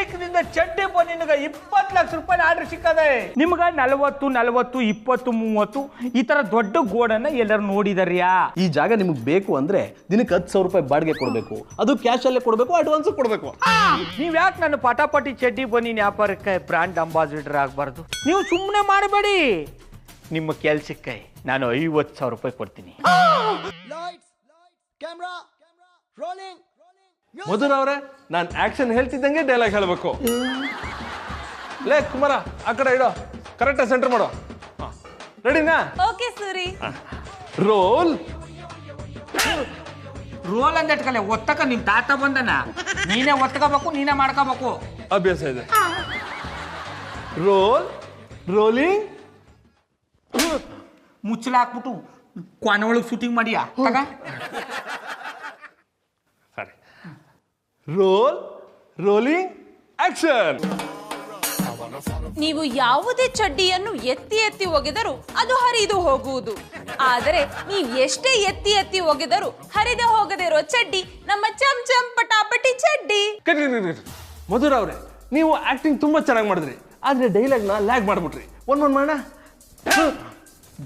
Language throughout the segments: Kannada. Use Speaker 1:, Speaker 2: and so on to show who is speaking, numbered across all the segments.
Speaker 1: ಅಮೆರಿಕದಿಂದ ಚಡ್ಡಿ ನಿನಗೆ 20 ಲಕ್ಷ ರೂಪಾಯಿ ಆರ್ಡರ್ ಸಿಕ್ಕದೆ. ನಿಮ್ಗ 40, 20, 20, 30 ಈ ತರ ದೊಡ್ಡ ಗೋಡನ್ನ ಎಲ್ಲರೂ ನೋಡಿದಾರ್ಯಾ?
Speaker 2: ಈ ಜಾಗ ನಿಮ್ಗೆ ಬೇಕು ಅಂದ್ರೆ ದಿನಕ್ಕೆ 10,000 ರೂಪಾಯಿ ಬಾಡಿಗೆ ಕೊಡಬೇಕು. ಅದು ಕ್ಯಾಶ್ ಅಲ್ಲೇ ಕೊಡಬೇಕು, ಅಡ್ವಾನ್ಸ್ ಕೊಡಬೇಕು.
Speaker 1: ನೀವ್ ಯಾಕೆ ನನ್ನ ಪಟಾಪಟಿ ಚಡ್ಡಿ ವ್ಯಾಪಾರಕ್ಕೆ ಬ್ರಾಂಡ್ ಅಂಬಾಸಿಡರ್ ಆಗಬಾರ್ದು? ನೀವು ಸುಮ್ಮನೆ ಮಾಡಬೇಡಿ. ನಿಮ್ಮ ಕೆಲ್ಸಕ್ಕೆ ನಾನು 50,000 ರೂಪಾಯಿ ಕೊಡ್ತೀನಿ.
Speaker 2: ಮಧುರ ಅವರೇ, ನಾನು ಆಕ್ಷನ್ ಹೇಳ್ತಿದ್ದಂಗೆ ಡೈಲಾಗ್ ಹೇಳಬೇಕು. ಲೇ ಕುಮಾರ, ಆ ಕಡೆ ಇಡೋ, ಕರೆಕ್ಟ್ ಸೆಂಟರ್ ಮಾಡೋ. ರೆಡಿನಾ?
Speaker 3: ಓಕೆ ಸೂರಿ.
Speaker 2: ರೋಲ್
Speaker 1: ರೋಲ್ ಅಂತ ಇಟ್ಕಲೆ ಒತ್ತಕ ನಿಮ್ ತಾತ ಬಂದನ, ನೀನೇ ಒತ್ಕೋಬೇಕು, ನೀನೇ ಮಾಡ್ಕೋಬೇಕು.
Speaker 2: ಅಭ್ಯಾಸ ಇದೆ. Roll, rolling.
Speaker 1: ಮುಚ್ಚಲ ಹಾಕ್ಬಿಟ್ಟು ಕೊನೆ ಒಳಗೆ ಶೂಟಿಂಗ್ ಮಾಡಿಯಾ?
Speaker 2: ಸರಿ. Roll, rolling, action.
Speaker 3: ನೀವು ಯಾವುದೇ ಚಡ್ಡಿಯನ್ನು ಎತ್ತಿ ಎತ್ತಿ ಒಗೆದರೂ ಅದು ಹರಿದು ಹೋಗುವುದು. ಆದರೆ ನೀವು ಎಷ್ಟೇ ಎತ್ತಿ ಎತ್ತಿ ಒಗೆದರೂ ಹರಿದು ಹೋಗದೇ ಇರೋ ಚಡ್ಡಿ ನಮ್ಮ ಚಮ್ ಚಮ್ ಪಟಾಪಟಿ ಚಡ್ಡಿ.
Speaker 2: ಮಧುರ ಅವರೇ, ನೀವು ಆಕ್ಟಿಂಗ್ ತುಂಬಾ ಚೆನ್ನಾಗಿ ಮಾಡಿದ್ರಿ, ಆದ್ರೆ ಡೈಲಾಗ್ ನ ಲ್ಯಾಗ್ ಮಾಡ್ಬಿಟ್ರಿ. ಒಂದ್ ಮಾಡೋಣ.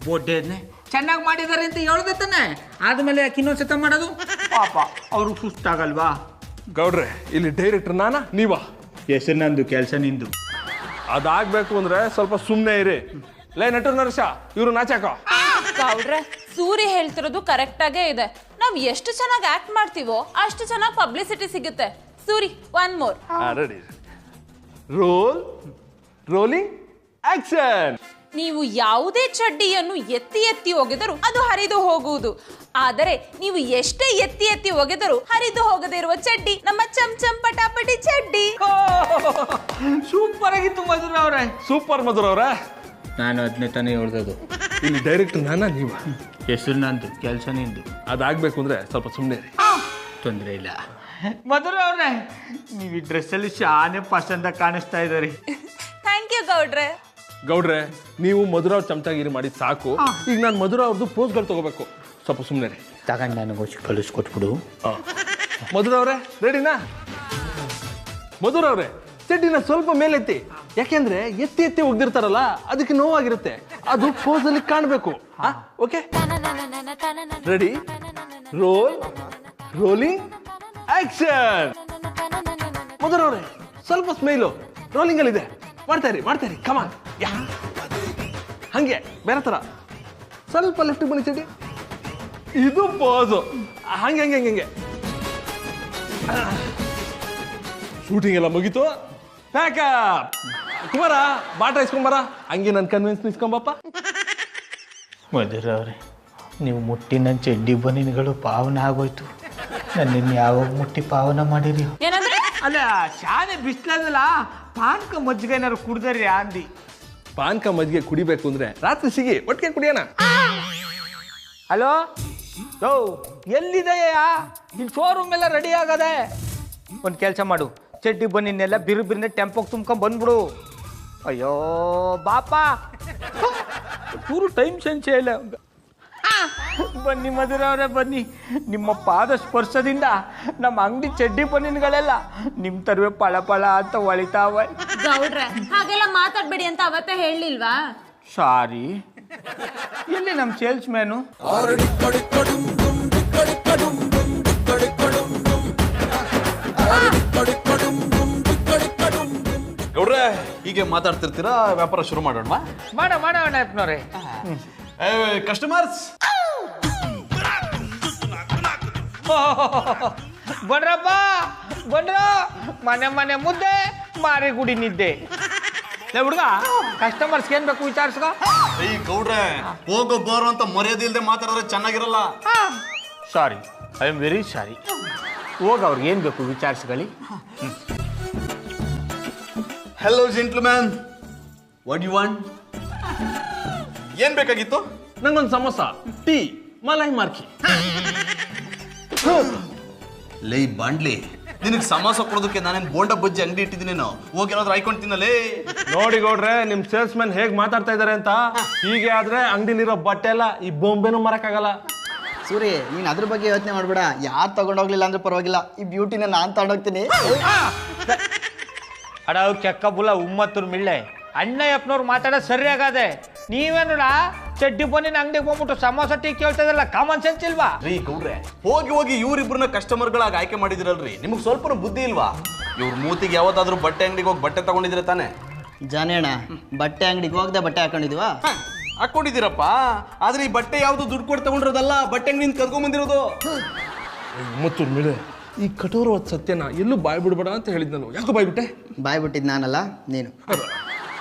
Speaker 1: ಬೋಡ್ಡೆದ್ನೆ ಚೆನ್ನಾಗಿ ಮಾಡಿದಾರೆ ಅಂತ ಹೇಳ್ದೆ ತಾನೆ, ಆದ್ಮೇಲೆ ಯಾಕೆ ಇನ್ನೊಂದ್ಸತ ಮಾಡೋದು? ಪಾಪ ಅವ್ರು ಸುಸ್ತಾಗಲ್ವಾ?
Speaker 2: ಗೌಡ್ರೆ, ಇಲ್ಲಿ ಡೈರೆಕ್ಟರ್ ನಾನಾ ನೀವಾ?
Speaker 1: ಹೆಸರು ನಂದು, ಕೆಲಸ ನಿಂದು.
Speaker 2: ಅದಾಗ್ಬೇಕು ಅಂದ್ರೆ ಸ್ವಲ್ಪ ಸುಮ್ಮನೆ ಇರಿ. ಲೇ ನಟು ನರಸ, ಇವ್ರು ನಾಚಾಕೋ.
Speaker 3: ಗೌಡ್ರೆ, ಸೂರಿ ಹೇಳ್ತಿರೋದು ಕರೆಕ್ಟ್ ಆಗೇ ಇದೆ. ನಾವ್ ಎಷ್ಟು ಚೆನ್ನಾಗಿ ಆಕ್ಟ್ ಮಾಡ್ತೀವೋ ಅಷ್ಟು ಚೆನ್ನಾಗಿ ಪಬ್ಲಿಸಿಟಿ ಸಿಗುತ್ತೆ. Sorry, one more.
Speaker 2: Ready. Roll, rolling, action.
Speaker 3: ನೀವು ಯಾವುದೇ ಚಡ್ಡಿಯನ್ನು ಎತ್ತಿ ಎತ್ತಿ ಒಗೆದರೂ ಅದು ಹರಿದು ಹೋಗುವುದು. ಆದರೆ ನೀವು ಎಷ್ಟೇ ಎತ್ತಿ ಎತ್ತಿ ಒಗೆದರೂ ಹರಿದು ಹೋಗದೇ ಇರುವ ಚಡ್ಡಿ ನಮ್ಮ ಚಮ್ ಚಮ್ ಪಟಾಪಟಿ ಚಡ್ಡಿ.
Speaker 1: ಸೂಪರ್ ಆಗಿತ್ತು ಮಧುರ ಅವ್ರೆ.
Speaker 2: ಸೂಪರ್ ಮಧುರ ಅವ್ರೆ.
Speaker 1: ನಾನು ಅದನ್ನೇ ತಾನೇ ಹೇಳ್ದದು.
Speaker 2: ಇಲ್ಲಿ ಡೈರೆಕ್ಟರ್ ನಾನಾ ನೀವಾ?
Speaker 1: ಹೆಸರು ನಂದು, ಕೆಲಸ ನಿಂದು.
Speaker 2: ಅದಾಗ್ಬೇಕು ಅಂದ್ರೆ ಸ್ವಲ್ಪ ಸುಮ್ಮನೆ ಇರಿ.
Speaker 1: ತೊಂದರೆ ಇಲ್ಲ. ಮಧುರ ಅವ್ರೆ, ನೀವು ಈ ಡ್ರೆಸ್ಸಲ್ಲಿ ಶಾನೆ ಪಸಂದ ಕಾಣಿಸ್ತಾ ಇದ್ದೀರಿ.
Speaker 3: ಥ್ಯಾಂಕ್ ಯು ಗೌಡ್ರೆ.
Speaker 2: ಗೌಡ್ರೆ, ನೀವು ಮಧುರ ಅವ್ರ ಚಮಚಾಗಿರಿ ಮಾಡಿ ಸಾಕು. ಈಗ ನಾನು ಮಧುರ ಅವ್ರದ್ದು ಪೋಸ್ಗಳು ತಗೋಬೇಕು. ಸ್ವಲ್ಪ ಸುಮ್ಮನೆ ರೀ.
Speaker 1: ತಗೊಂಡು ನನಗೋಸಿ ಕಳಿಸ್ಕೊಟ್ಬಿಡು.
Speaker 2: ಮಧುರ ಅವ್ರೆ, ರೆಡಿನಾ? ಮಧುರ ಅವ್ರೆ, ಚಡ್ಡಿನ ಸ್ವಲ್ಪ ಮೇಲೆತ್ತಿ. ಯಾಕೆಂದ್ರೆ ಎತ್ತಿ ಎತ್ತಿ ಒಗ್ದಿರ್ತಾರಲ್ಲ, ಅದಕ್ಕೆ ನೋವಾಗಿರುತ್ತೆ. ಅದು ಪೋಸಲ್ಲಿ ಕಾಣಬೇಕು. Okay, ready? Roll, rolling, action. Madhura ಅವ್ರೆ, ಸ್ವಲ್ಪ ಸ್ಮೈಲು ರೋಲಿಂಗ್ ಅಲ್ಲಿ ಇದೆ. ಮಾಡ್ತಾ ಇರಿ ಕಮಾನ್. ಹಂಗೆ ಬೇರೆ ತರ ಸ್ವಲ್ಪ ಲೆಫ್ಟ್ ಬನ್ನಿ ಚಡ್ಡಿ. ಇದು ಪೋಸು. ಹಂಗೆ ಹಂಗೆ ಹಂಗೆ ಶೂಟಿಂಗ್ ಎಲ್ಲ ಮುಗೀತು. ಪ್ಯಾಕಪ್. ಕುಮಾರ, ಬಾಟ ಇಸ್ಕೊಂಬಾರ. ಹಂಗೆ ನನ್ನ ಕನ್ವಿನ್ಸ್ ಇಸ್ಕೊಂಬಪ್ಪ.
Speaker 1: ಮಧುರ ಅವ್ರೆ, ನೀವು ಮುಟ್ಟಿ ನನ್ನ ಚಡ್ಡಿ ಬನಿನ್ಗಳು ಪಾವನ ಆಗೋಯ್ತು. ನನ್ನ ಯಾವಾಗ ಮುಟ್ಟಿ ಪಾವನ ಮಾಡಿರಿ?
Speaker 3: ಏನಂದ್ರೆ?
Speaker 1: ಅಲ್ಲ, ಶಾನೆ ಬಿಸ್ಲಲ್ಲ, ಪಾನ್ಕ ಮಜ್ಜಿಗೆ ಏನಾರು ಕುಡ್ದರಿ ಅಂದಿ.
Speaker 2: ಪಾನ್ಕ ಮಜ್ಜಿಗೆ ಕುಡಿಬೇಕು ಅಂದ್ರೆ ರಾತ್ರಿ ಸಿಗಿ ಒಟ್ಟಿಗೆ ಕುಡಿಯೋಣ.
Speaker 1: ಹಲೋ, ಎಲ್ಲಿದೆಯಾ? ಇಲ್ಲಿ ಶೋರೂಮ್ ಎಲ್ಲ ರೆಡಿ ಆಗದೆ. ಒಂದು ಕೆಲಸ ಮಾಡು, ಚಡ್ಡಿ ಬನ್ನಿನೆಲ್ಲ ಬಿರುಬಿರಿನ ಟೆಂಪೋಗೆ ತುಂಬ್ಕೊಂಡ್ ಬಂದ್ಬಿಡು. ಅಯ್ಯೋ ಬಾಪ, ಪೂರು ಟೈಮ್ ಸೆನ್ಸೇ ಇಲ್ಲ. ಬನ್ನಿ ಮಧುರ ಅವರೇ, ಬನ್ನಿ. ನಿಮ್ಮ ಪಾದ ಸ್ಪರ್ಶದಿಂದ ನಮ್ಮ ಅಂಗಡಿ ಚಡ್ಡಿ ಬನ್ನಿನ್ಗಳೆಲ್ಲ ನಿಮ್ಮ ತರುವೆ ಪಳ ಪಳ ಅಂತ ಹೊಳಿತಾವೆ.
Speaker 3: ಗೌಡ್ರೆ, ಹಾಗೆಲ್ಲ ಮಾತಾಡ್ಬೇಡಿ ಅಂತ ಅವತ್ತೇ ಹೇಳಿಲ್ವಾ?
Speaker 1: ಸಾರಿ. ಎಲ್ಲಿ ನಮ್ಮ ಸೇಲ್ಸ್ ಮ್ಯಾನು?
Speaker 4: ಗೌಡ್ರೆ, ಹೀಗೆ ಮಾತಾಡ್ತಿರ್ತೀರಾ, ವ್ಯಾಪಾರ ಶುರು ಮಾಡೋಣ.
Speaker 1: ಮಾಡೋಣ ಅಪ್ಪನವ್ರೆ.
Speaker 4: ಕಸ್ಟಮರ್ಸ್,
Speaker 1: ಬನ್ರಪ್ಪ, ಬನ್ರ. ಮನೆ ಮುದ್ದೆ, ಮಾರಿ ಗುಡಿ ನಿದ್ದೆ. ಹುಡುಗ, ಕಸ್ಟಮರ್ಸ್ಗೆ ಏನ್ ಬೇಕು ವಿಚಾರಿಸ್ಕೊ.
Speaker 4: ಈ ಗೌಡ್ರೆ, ಹೋಗೋ ಬಾರೋ ಅಂತ ಮರ್ಯಾದೆ ಇಲ್ಲದೆ ಮಾತಾಡಿದ್ರೆ ಚೆನ್ನಾಗಿರಲ್ಲ.
Speaker 1: Sorry, I am very sorry. ಹೋಗ, ಅವ್ರಿಗೆ ಏನ್ ಬೇಕು ವಿಚಾರಿಸ್ಕೊಳ್ಳಿ.
Speaker 4: Hello gentleman, what you want? ಏನ್ ಬೇಕಾಗಿತ್ತು?
Speaker 2: ನಂಗೊಂದು ಸಮೋಸ, ಟೀ, ಮಲೈ ಮಾರ್ಕಿ.
Speaker 4: ಲೇ ಬಾಂಡ್ಲಿ, ನಿನಗೆ ಸಮೋಸ ಕೊಡೋದಕ್ಕೆ ನಾನೇನು ಬೋಂಡ ಬಜ್ಜಿ ಅಂಗಡಿ ಇಟ್ಟಿದ್ದೀನೇನೋ? ಹೋಗಿ ಏನಾದ್ರು ಹಾಕೊಂಡು ತಿನ್ನಲೇ.
Speaker 2: ನೋಡಿ ಗೌಡ್ರೆ, ನಿಮ್ ಸೇಲ್ಸ್ ಮ್ಯಾನ್ ಹೇಗ್ ಮಾತಾಡ್ತಾ ಇದಾರೆ ಅಂತ. ಹೀಗೆ ಆದ್ರೆ ಅಂಗಡಿಲಿರೋ ಬಟ್ಟೆ ಎಲ್ಲ ಈ ಬೊಂಬೆನೂ ಮರಕ್ಕಾಗಲ್ಲ.
Speaker 5: ಸೂರಿ, ನೀನ್ ಅದ್ರ ಬಗ್ಗೆ ಯೋಚನೆ ಮಾಡ್ಬೇಡ. ಯಾರು ತಗೊಂಡೋಗ್ಲಿಲ್ಲ ಅಂದ್ರೆ ಪರವಾಗಿಲ್ಲ, ಈ ಬ್ಯೂಟಿನ ನಾನ್ ತಗೊಂಡೋಗ್ತೀನಿ.
Speaker 1: ಅಡ ಕೆಕ್ಕಬುಲ ಉಮ್ಮತ್ತೂರ್ ಮಿಳ್ಳೆ ಅಣ್ಣಯ್ಯಪ್ಪನವ್ರು ಮಾತಾಡೋದು ಸರಿಯಾಗದೆ. ನೀವೇನುಡ ಚಡ್ಡಿ ಬನ್ನಿನ ಅಂಗಡಿಗೆ ಹೋಗ್ಬಿಟ್ಟು ಸಮೋಸ ಟೀ ಕೇಳ್ತದಲ್ಲ, ಕಾಮನ್ ಸೆನ್ಸ್ ಇಲ್ವಾ?
Speaker 4: ರೀ ಗೌಡ್ರೆ, ಹೋಗಿ ಹೋಗಿ ಇವ್ರಿಬ್ರನ್ನ ಕಸ್ಟಮರ್ಗಳಾಗಿ ಆಯ್ಕೆ ಮಾಡಿದಿರಲ್ರಿ, ನಿಮ್ಗೆ ಸ್ವಲ್ಪ ಬುದ್ಧಿ ಇಲ್ವಾ? ಇವ್ರ ಮೂತಿಗೆ ಯಾವತ್ತಾದ್ರೂ ಬಟ್ಟೆ ಅಂಗಡಿಗೆ ಹೋಗಿ ಬಟ್ಟೆ ತಗೊಂಡಿದ್ರೆ ತಾನೆ?
Speaker 5: ಜಾನೇಣ ಬಟ್ಟೆ ಅಂಗಡಿಗೆ ಹೋಗದೆ ಬಟ್ಟೆ ಹಾಕೊಂಡಿದ್ವಾ?
Speaker 4: ಹಾಕೊಂಡಿದ್ದೀರಪ್ಪ, ಆದ್ರೆ ಈ ಬಟ್ಟೆ ಯಾವ್ದು ದುಡ್ಡು ಕೊಟ್ಟು ತಗೊಂಡಿರೋದಲ್ಲ, ಬಟ್ಟೆ ಅಂಗಡಿಯಿಂದ ಕದ್ಕೊಂಡ್ ಬಂದಿರೋದು.
Speaker 2: ಮತ್ತು ಮೇಲೆ ಈ ಕಠೋರವಾದ ಸತ್ಯನ ಎಲ್ಲೂ ಬಾಯ್ ಬಿಡ್ಬೇಡ ಅಂತ ಹೇಳಿದ್ ನಾನು. ಯಾಕೋ ಬಾಯ್ ಬಿಟ್ಟೆ?
Speaker 5: ಬಾಯ್ ಬಿಟ್ಟಿದ್ದು ನಾನಲ್ಲ, ನೀನು.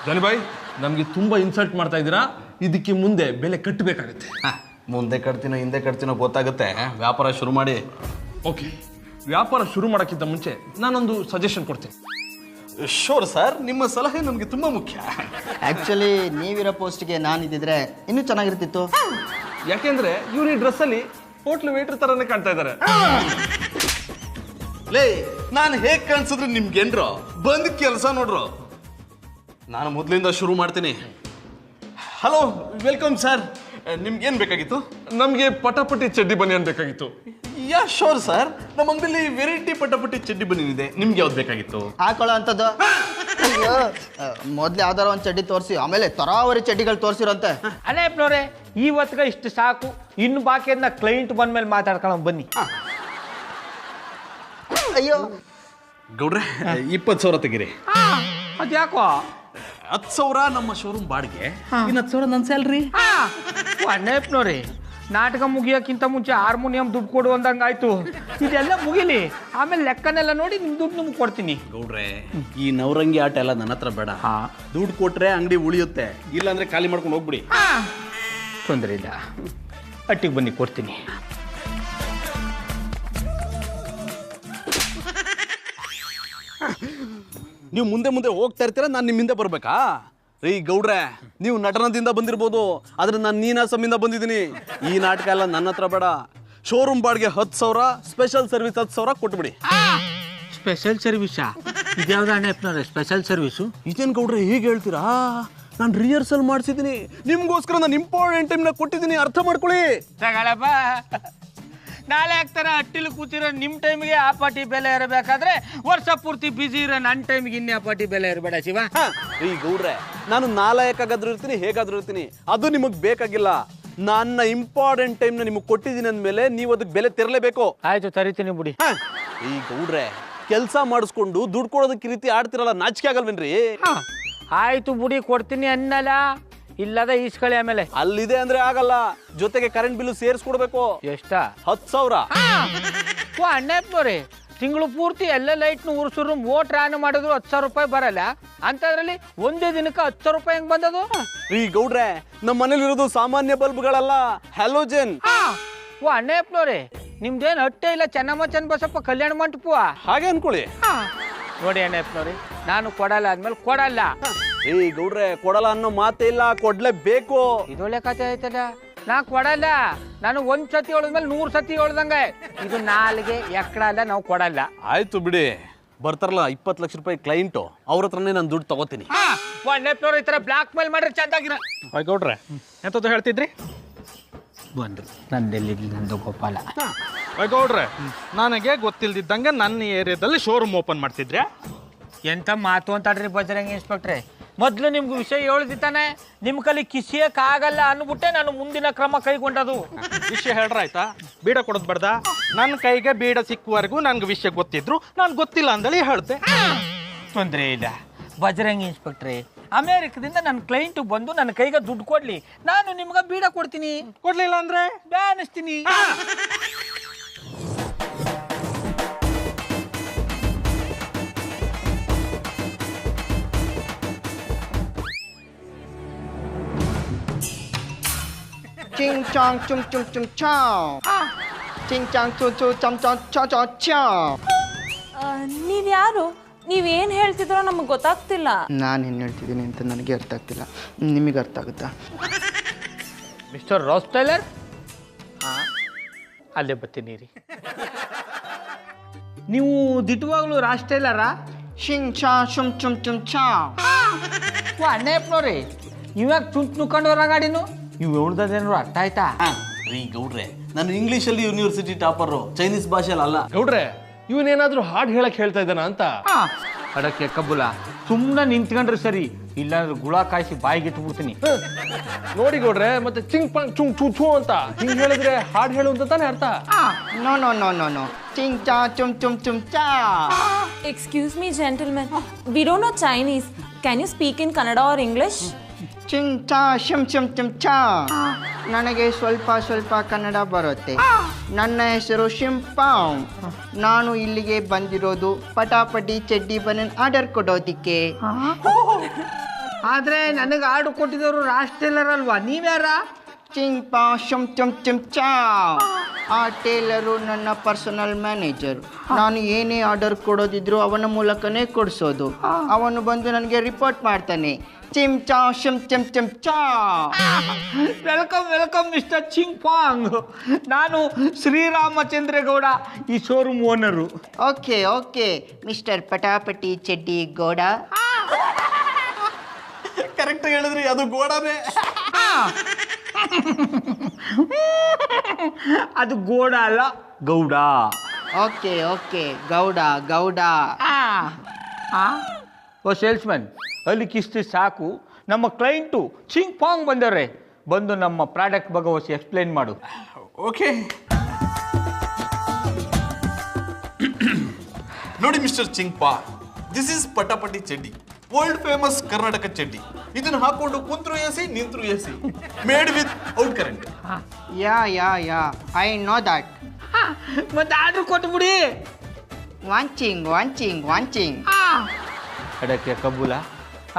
Speaker 2: ಜಾನಿಬಾಯ್, ನಮಗೆ ತುಂಬಾ ಇನ್ಸಲ್ಟ್ ಮಾಡ್ತಾ ಇದ್ದೀರಾ. ಇದಕ್ಕೆ ಮುಂದೆ ಬೆಲೆ ಕಟ್ಟಬೇಕಾಗತ್ತೆ.
Speaker 4: ಮುಂದೆ ಕಟ್ತೀನೋ ಹಿಂದೆ ಕಟ್ತೀನೋ ಗೊತ್ತಾಗುತ್ತೆ. ವ್ಯಾಪಾರ ಶುರು ಮಾಡಿ.
Speaker 2: ಓಕೆ, ವ್ಯಾಪಾರ ಶುರು ಮಾಡೋಕ್ಕಿಂತ ಮುಂಚೆ ನಾನೊಂದು ಸಜೆಷನ್ ಕೊಡ್ತೀನಿ.
Speaker 4: ಶೋರ್ ಸರ್, ನಿಮ್ಮ ಸಲಹೆ ನಮಗೆ ತುಂಬಾ ಮುಖ್ಯ.
Speaker 5: ಆ್ಯಕ್ಚುಲಿ ನೀವಿರೋ ಪೋಸ್ಟ್ಗೆ ನಾನಿದ್ದಿದ್ರೆ ಇನ್ನೂ ಚೆನ್ನಾಗಿರ್ತಿತ್ತು.
Speaker 2: ಯಾಕೆಂದ್ರೆ ಇವ್ರು ಈ ಡ್ರೆಸ್ಸಲ್ಲಿ ಹೋಟ್ಲ್ ವೇಟ್ರ್ ತರನೇ ಕಾಣ್ತಾ ಇದ್ದಾರೆ.
Speaker 4: ಲೇ, ನಾನು ಹೇಗ್ ಕಾಣಿಸಿದ್ರೆ ನಿಮ್ಗೇನ್ರೋ ಬಂದ್ ಕೆಲಸ ನೋಡ್ರು. ನಾನು ಮೊದಲಿಂದ ಶುರು ಮಾಡ್ತೀನಿ. Hello, welcome sir. ನಿಮ್ಗೇನ್ ಬೇಕಾಗಿತ್ತು?
Speaker 2: ನಮಗೆ ಪಟಾಪಟಿ ಚಡ್ಡಿ ಬನ್ನಿ ಬೇಕಾಗಿತ್ತು.
Speaker 4: ಯಾ ಶೋರ್ ಸರ್, ನಮ್ಮ ಅಂಗಡಿಲಿ ವೆರೈಟಿ ಪಟಾಪಟಿ ಚಡ್ಡಿ ಬನ್ನಿದೆ. ನಿಮ್ಗೆ ಯಾವ್ದು ಬೇಕಾಗಿತ್ತು?
Speaker 5: ಹಾಕೊಳ್ಳೋ ಅಂಥದ್ದು. ಅಯ್ಯೋ, ಮೊದ್ಲು ಯಾವ್ದಾರ ಒಂದು ಚಡ್ಡಿ ತೋರಿಸಿ, ಆಮೇಲೆ ತರಾವರಿ ಚಡ್ಡಿಗಳು ತೋರಿಸಿರಂತೆ.
Speaker 1: ಅಣ್ಣಯ್ಯಪ್ಪನವ್ರೆ, ಇವತ್ತಿಗೆ ಇಷ್ಟು ಸಾಕು. ಇನ್ನು ಬಾಕಿ ಅದನ್ನ ಕ್ಲೈಂಟ್ ಬಂದ್ಮೇಲೆ ಮಾತಾಡ್ಕೊಳ್ಳೋ ಬನ್ನಿ.
Speaker 5: ಅಯ್ಯೋ
Speaker 4: ಗೌಡ್ರೆ, 20,000 ತೆಗಿರಿ.
Speaker 1: ಅದ್ಯಾಕೋ?
Speaker 4: 10,000 ನಮ್ಮ ಶೋರೂಮ್ ಬಾಡಿಗೆ, ಇನ್ನು 10,000 ನನ್ನ ಸ್ಯಾಲ್ರಿ.
Speaker 1: ಅಣ್ಣಯ್ಯಪ್ಪನವ್ರೆ, ನಾಟಕ ಮುಗಿಯೋಕ್ಕಿಂತ ಮುಂಚೆ ಹಾರ್ಮೋನಿಯಂ ದುಡ್ಡು ಕೊಡು ಅಂದಂಗಾಯ್ತು. ಇದೆಲ್ಲ ಮುಗಿಲಿ, ಆಮೇಲೆ ಲೆಕ್ಕನೆಲ್ಲ ನೋಡಿ ನಿಮ್ ದುಡ್ಡು ನಿಮ್ಗೆ ಕೊಡ್ತೀನಿ.
Speaker 4: ಗೌಡ್ರೆ, ಈ ನವರಂಗಿ ಆಟ ಎಲ್ಲ ನನ್ನ ಹತ್ರ ಬೇಡ. ದುಡ್ಡು ಕೊಟ್ರೆ ಅಂಗಡಿ ಉಳಿಯುತ್ತೆ, ಇಲ್ಲಾಂದ್ರೆ ಖಾಲಿ ಮಾಡ್ಕೊಂಡು ಹೋಗ್ಬಿಡಿ.
Speaker 1: ತೊಂದರೆ ಇಲ್ಲ, ಅಟ್ಟಿಗೆ ಬನ್ನಿ, ಕೊಡ್ತೀನಿ.
Speaker 4: ನೀವು ಮುಂದೆ ಮುಂದೆ ಹೋಗ್ತಾ ಇರ್ತೀರಾ, ನಾನು ನಿಮ್ಮ ಹಿಂದೆ ಬರ್ಬೇಕಾ? ರೀ ಗೌಡ್ರೆ, ನೀವು ನಟನದಿಂದ ಬಂದಿರ್ಬೋದು, ಆದ್ರೆ ನಾನು ನೀನಾಸಮಿಂದ ಬಂದಿದ್ದೀನಿ. ಈ ನಾಟಕ ಎಲ್ಲ ನನ್ನ ಹತ್ರ ಬೇಡ. ಶೋರೂಮ್ ಬಾಡಿಗೆ 10,000, ಸ್ಪೆಷಲ್ ಸರ್ವಿಸ್ 10,000 ಕೊಟ್ಬಿಡಿ.
Speaker 1: ಸ್ಪೆಷಲ್ ಸರ್ವಿಸಾ? ಇದ್ಯಾವ್ದು ಅಣ್ಣಯ್ಯಪ್ಪನವ್ರೆ ಸ್ಪೆಷಲ್ ಸರ್ವಿಸು?
Speaker 4: ಇದೇನು ಗೌಡ್ರೆ ಹೀಗೆ ಹೇಳ್ತೀರಾ? ನಾನು ರಿಹರ್ಸಲ್ ಮಾಡಿಸಿದ್ದೀನಿ, ನಿಮ್ಗೋಸ್ಕರ ನಾನು ಇಂಪಾರ್ಟೆಂಟ್ ಟೈಮ್ನ ಕೊಟ್ಟಿದ್ದೀನಿ, ಅರ್ಥ ಮಾಡ್ಕೊಳ್ಳಿ.
Speaker 1: ತಗೊಳಪ್ಪ, ನಾಳೆ ಆಗ್ತಾರ ಹಟ್ಟಿಲಿ ಕೂತಿರೋ ನಿಮ್ಮ ಟೈಮಿಗೆ ಆ ಪಾಟಿ ಬೆಲೆ ಇರಬೇಕಾದ್ರೆ ವರ್ಷ ಪೂರ್ತಿ ಬ್ಯುಸಿ ಇರೋ ನನ್ನ ಟೈಮಿಗೆ ಇನ್ನೇ ಆ ಪಾಟಿ ಬೆಲೆ ಇರಬೇಡ ಶಿವ.
Speaker 4: ರೀ ಗೌಡ್ರೆ, ನಾನು ನಾಲಾಯಕಾದ್ರೂ ಇರ್ತೀನಿ, ಹೇಗಾದ್ರೂ ಇರ್ತೀನಿ, ಅದು ನಿಮಗೆ ಬೇಕಾಗಿಲ್ಲ. ನನ್ನ ಇಂಪಾರ್ಟೆಂಟ್ ಟೈಮ್ನ ನಿಮಗೆ ಕೊಟ್ಟಿದ್ದೀನಿ ಅಂದಮೇಲೆ ನೀವು ಅದಕ್ಕೆ ಬೆಲೆ ತೆರಲೇಬೇಕು.
Speaker 1: ಆಯ್ತು, ತರಿತೀನಿ ಬಿಡಿ.
Speaker 4: ಈ ಗೌಡ್ರೆ, ಕೆಲಸ ಮಾಡಿಸ್ಕೊಂಡು ದುಡ್ಡು ಕೊಡೋದಕ್ಕೆ ರೀತಿ ಆಡ್ತಿರಲ್ಲ, ನಾಚಿಕೆ ಆಗಲ್ವೇನ್ರಿ?
Speaker 1: ಆಯ್ತು ಬಿಡಿ, ಕೊಡ್ತೀನಿ ಅನ್ನಲ್ಲ, ಇಲ್ಲದ ಈಸ್ಕಳಿ. ಆಮೇಲೆ
Speaker 4: ಅಲ್ಲಿದೆ ಅಂದ್ರೆ ಆಗಲ್ಲ, ಜೊತೆಗೆ ಕರೆಂಟ್ ಬಿಲ್ ಸೇರಿಸ್ಕೊಡ್ಬೇಕು.
Speaker 1: ಎಷ್ಟ?
Speaker 4: 10,000.
Speaker 1: ಓ ಅಣ್ಣಪ್ಪನವ್ರೆ, ತಿಂಗಳು ಪೂರ್ತಿ ಎಲ್ಲ ಲೈಟ್ನು ಉರ್ಸುರು ಮೋಟ್ರ್ ಆನ್ ಮಾಡಿದ್ರು 10,000 ರೂಪಾಯಿ ಬರಲ್ಲ ಅಂತದ್ರಲ್ಲಿ ಒಂದೇ ದಿನಕ್ಕೆ 10,000 ರೂಪಾಯಿ ಹೆಂಗ್ ಬಂದದು?
Speaker 4: ಈ ಗೌಡ್ರೆ, ನಮ್ಮ ಮನೇಲಿರೋದು ಸಾಮಾನ್ಯ ಬಲ್ಬ್ಗಳಲ್ಲ, ಹ್ಯಾಲೋಜನ್.
Speaker 1: ಓ ಅಣ್ಣಪ್ಪನವ್ರೆ, ನಿಮ್ದೇನು ಹೊಟ್ಟೆ ಇಲ್ಲ ಚೆನ್ನಮ್ಮ ಚನ್ನಬಸಪ್ಪ ಕಲ್ಯಾಣ ಮಂಟಪ
Speaker 4: ಹಾಗೆ ಅನ್ಕೊಳ್ಳಿ.
Speaker 1: ನೋಡಿ ಅಣ್ಣಪ್ಪನವ್ರೆ, ನಾನು ಕೊಡಲ್ಲ ಆದ್ಮೇಲೆ ಕೊಡಲ್ಲ.
Speaker 4: ಈ ಗೌಡ್ರೆ, ಕೊಡಲ್ಲ ಅನ್ನೋ ಮಾತೇ ಇಲ್ಲ, ಕೊಡ್ಲೇಬೇಕು.
Speaker 1: ಇದೊಳ್ಳೆ ಕಥೆ ಆಯ್ತದ. ನಾ ಕೊಡಲ್ಲ, ನಾನು 1 ಸತಿ ಹೇಳಿದ್ಮೇಲೆ 100 ಸತಿ ಹೇಳ್ದಂಗೆ. ಇದು ನಾಲ್ಗೆ ಎಕ್ಕಡ ಅಲ್ಲ, ನಾವು ಕೊಡಲ್ಲ.
Speaker 4: ಆಯ್ತು ಬಿಡಿ, ಬರ್ತಾರಲ್ಲ 20 ಲಕ್ಷ ರೂಪಾಯಿ ಕ್ಲೈಂಟು, ಅವ್ರ ಹತ್ರನೇ ನಾನು ದುಡ್ಡು ತಗೋತೀನಿ.
Speaker 1: ಅಣ್ಣಪ್ಪನವ್ರು ಈ ಥರ ಬ್ಲಾಕ್ ಮೇಲ್ ಮಾಡ್ರೆ ಚಂದಾಗಿರ.
Speaker 6: ಗೌಡ್ರೆ, ಎಂತದ್ದು ಹೇಳ್ತಿದ್ರಿ?
Speaker 1: ಬಂದ್ರು ನಂದೆಲ್ಲಿ ನಂದು ಗೋಪಾಲ.
Speaker 6: ಗೌಡ್ರೆ, ನನಗೆ ಗೊತ್ತಿಲ್ದಿದ್ದಂಗೆ ನನ್ನ ಏರಿಯಾದಲ್ಲಿ ಶೋರೂಮ್ ಓಪನ್ ಮಾಡ್ತಿದ್ರೆ
Speaker 1: ಎಂತ ಮಾತು ಅಂತಾಡ್ರಿ ಬಜರಂಗಿ ಇನ್ಸ್ಪೆಕ್ಟ್ರೆ. ಮೊದಲು ನಿಮ್ಗೆ ವಿಷಯ ಹೇಳ್ದಿತ್ತಾನೆ, ನಿಮ್ಮ ಕಲಿ ಕಿಸಿಯಕ್ಕಾಗಲ್ಲ ಅಂದ್ಬಿಟ್ಟೆ ನಾನು ಮುಂದಿನ ಕ್ರಮ ಕೈಗೊಂಡದು.
Speaker 6: ವಿಷಯ ಹೇಳ್ರ ಆಯ್ತಾ? ಬೀಡ ಕೊಡೋದು ಬೇಡ್ದ? ನನ್ನ ಕೈಗೆ ಬೀಡ ಸಿಕ್ಕುವರೆಗೂ ನನ್ಗೆ ವಿಷಯ ಗೊತ್ತಿದ್ರು ನಾನು ಗೊತ್ತಿಲ್ಲ ಅಂದೇಳಿ ಹೇಳ್ದೆ.
Speaker 1: ತೊಂದರೆ ಇಲ್ಲ ಬಜರಂಗಿ ಇನ್ಸ್ಪೆಕ್ಟ್ರೆ, ಅಮೇರಿಕದಿಂದ ನನ್ನ ಕ್ಲೈಂಟ್ ಬಂದು ನನ್ನ ಕೈಗೆ ದುಡ್ಡು ಕೊಡ್ಲಿ, ನಾನು ನಿಮ್ಗೆ ಬೀಡ ಕೊಡ್ತೀನಿ.
Speaker 6: ಕೊಡ್ಲಿಲ್ಲ ಅಂದ್ರೆ
Speaker 1: ಬ್ಯಾನಿಸ್ತೀನಿ.
Speaker 5: ಚಿಂಗ್ ಚಾಂಗ್ ಚುಮ್ ಚುಮ್ ಚುಮ್ ಚಾವ್, ಚಿಂಗ್ ಚಾಂಗ್ ಚು ಚು ಚಮ್ ಚಾವ್ ಚಾವ್ ಚಾವ್ ಚಾವ್.
Speaker 3: ನೀವ್ಯಾರು? ನೀವೇನ್ ಹೇಳ್ತಿದ್ರೋ ನಮಗೆ ಗೊತ್ತಾಗ್ತಿಲ್ಲ.
Speaker 5: ನಾನು ಏನು ಹೇಳ್ತಿದ್ದೀನಿ ಅಂತ ನನಗೆ ಅರ್ಥ ಆಗ್ತಿಲ್ಲ, ನಿಮಗೆ ಅರ್ಥ ಆಗುತ್ತಾ?
Speaker 1: ಮಿಸ್ಟರ್ ರಾಸ್ ಟೈಲರ್, ಅಲ್ಲೇ ಬರ್ತೀನಿ ರೀ. ನೀವು ದಿಟ್ಟವಾಗ್ಲೂ ರಾಸ್ ಟೈಲರಾ?
Speaker 5: ಶಿಂಗ್ ಚಾ ಶುಮ್ ಚುಮ್ ಚುಮ್ ಚಾವ್.
Speaker 1: ಓ ಅಣ್ಣಪ್ಪನವ್ರಿ, ಇವಾಗ ಚುಂಚ್ ನುಕ್ಕೊಂಡವ್ರ ಗಾಡಿನು ನೀವು ಹೇಳ್ದೇನಾದ್ರು ಅರ್ಥ ಆಯ್ತಾ?
Speaker 4: ರೀ ಗೌಡ್ರೆ, ನಾನು ಇಂಗ್ಲಿಷಲ್ಲಿ ಯೂನಿವರ್ಸಿಟಿ ಟಾಪರು, ಚೈನೀಸ್ ಭಾಷೆಯಲ್ಲಿ ಅಲ್ಲ.
Speaker 2: ಗೌಡ್ರೆ, ಇವನೇನಾದ್ರೂ ಹಾಡು ಹೇಳಕ್ ಹೇಳ್ತಾ ಇದ್ದಾನ ಅಂತ?
Speaker 1: ಅಡಕ್ಕೆ ಕಬ್ಬುಲ ಸುಮ್ಮನೆ ನಿಂತ್ಕೊಂಡ್ರೆ ಸರಿ, ಇಲ್ಲಾಂದ್ರೆ ಗುಳ ಕಾಯಿಸಿ ಬಾಯಿಗೆ ಇಟ್ಬಿಡ್ತೀನಿ.
Speaker 2: ನೋಡಿ ಗೌಡ್ರೆ, ಮತ್ತೆ ಚಿಂಗ್ ಪಾಂಗ್ ಚುಂಗ್ ಚೂ ಚೂ ಅಂತ ಹಿಂಗ್ ಹೇಳಿದ್ರೆ ಹಾಡು ಹೇಳು ಅಂತ ತಾನೇ ಅರ್ಥ.
Speaker 5: No no no no no ಚಿಂಗ್ ಚಾ ಚುಮ್ ಚುಮ್ ಚುಮ್ ಚಾ.
Speaker 3: Excuse me, gentlemen. We don't know Chinese. Can you speak in Kannada or English?
Speaker 5: Ching ಚಾ ಶಿಮ್ ಶಿಮ್ ಚಿಮ್ ಚಾ. ನನಗೆ ಸ್ವಲ್ಪ ಸ್ವಲ್ಪ ಕನ್ನಡ ಬರುತ್ತೆ. ನನ್ನ ಹೆಸರು ಶಿಂಪಾಂಗ್. ನಾನು ಇಲ್ಲಿಗೆ ಬಂದಿರೋದು ಪಟಾಪಟಿ ಚಡ್ಡಿ ಬನನ್ ಆರ್ಡರ್ ಕೊಡೋದಿಕ್ಕೆ.
Speaker 1: ಆದ್ರೆ ನನಗೆ ಆರ್ಡರ್ ಕೊಟ್ಟಿದ್ದವರು ರಾಜ್ ಟೇಲರ್ ಅಲ್ವಾ, ನೀವ್ಯಾರ?
Speaker 5: ಚಿಂಗ್ ಪಾ ಶಮ್ ಚಮ್ ಚಮ್ ಚಾ. ಆ ಟೇಲರು ನನ್ನ ಪರ್ಸನಲ್ ಮ್ಯಾನೇಜರ್. ನಾನು ಏನೇ ಆರ್ಡರ್ ಕೊಡೋದಿದ್ರು ಅವನ ಮೂಲಕನೇ ಕೊಡಿಸೋದು. ಅವನು ಬಂದು ನನಗೆ ರಿಪೋರ್ಟ್ ಮಾಡ್ತಾನೆ. ಚಿಮ್ ಚಾ ಶಮ್ ಚಮ್ ಚಮ್ ಚಾ.
Speaker 1: Welcome welcome mister Chingpang. ನಾನು ಶ್ರೀರಾಮಚಂದ್ರೇಗೌಡ, ಈ showroom owner.
Speaker 5: Okay okay mister ಪಟಾಪಟಿ ಚಡ್ಡಿ ಗೌಡ.
Speaker 4: ಕರೆಕ್ಟ್ ಹೇಳಿದ್ರಿ, ಅದು ಗೋಡಾನೇ.
Speaker 1: ಅದು ಗೋಡ ಅಲ್ಲ, Gowda.
Speaker 5: Okay okay Gowda Gowda.
Speaker 1: Oh salesman, ಅಲ್ಲಿ ಕಿಸ್ತಿ ಸಾಕು. ನಮ್ಮ ಕ್ಲೈಂಟು ಚಿಂಗ್ಪಾಂಗ್ ಬಂದವ್ರೆ. ಬಂದು ನಮ್ಮ ಪ್ರಾಡಕ್ಟ್ ಬಗ್ಗೆ ಹೊಸ ಎಕ್ಸ್ಪ್ಲೈನ್ ಮಾಡು.
Speaker 4: ಓಕೆ. ನೋಡಿ ಮಿಸ್ಟರ್ ಚಿಂಗ್ಪಾ, ದಿಸ್ ಇಸ್ ಪಟಾಪಟಿ ಚಡ್ಡಿ, ವರ್ಲ್ಡ್ ಫೇಮಸ್ ಕರ್ನಾಟಕ ಚಡ್ಡಿ. ಇದನ್ನ ಹಾಕೊಂಡು ಕುಂತ್ರು ಎಸಿ ನಿಂತ್ರು AC, made without current.
Speaker 5: Yeah yeah yeah I know that.
Speaker 1: ಮತ್ತೆ ಆರ್ಡರ್ ಕೊಟ್ಬಿಡಿ.
Speaker 5: ವಾಂಚಿಂಗ್ ವಾಂಚಿಂಗ್ ವಾಂಚಿಂಗ್.
Speaker 1: ಅಡಕ್ಕೆ ಕಬ್ಬುಲ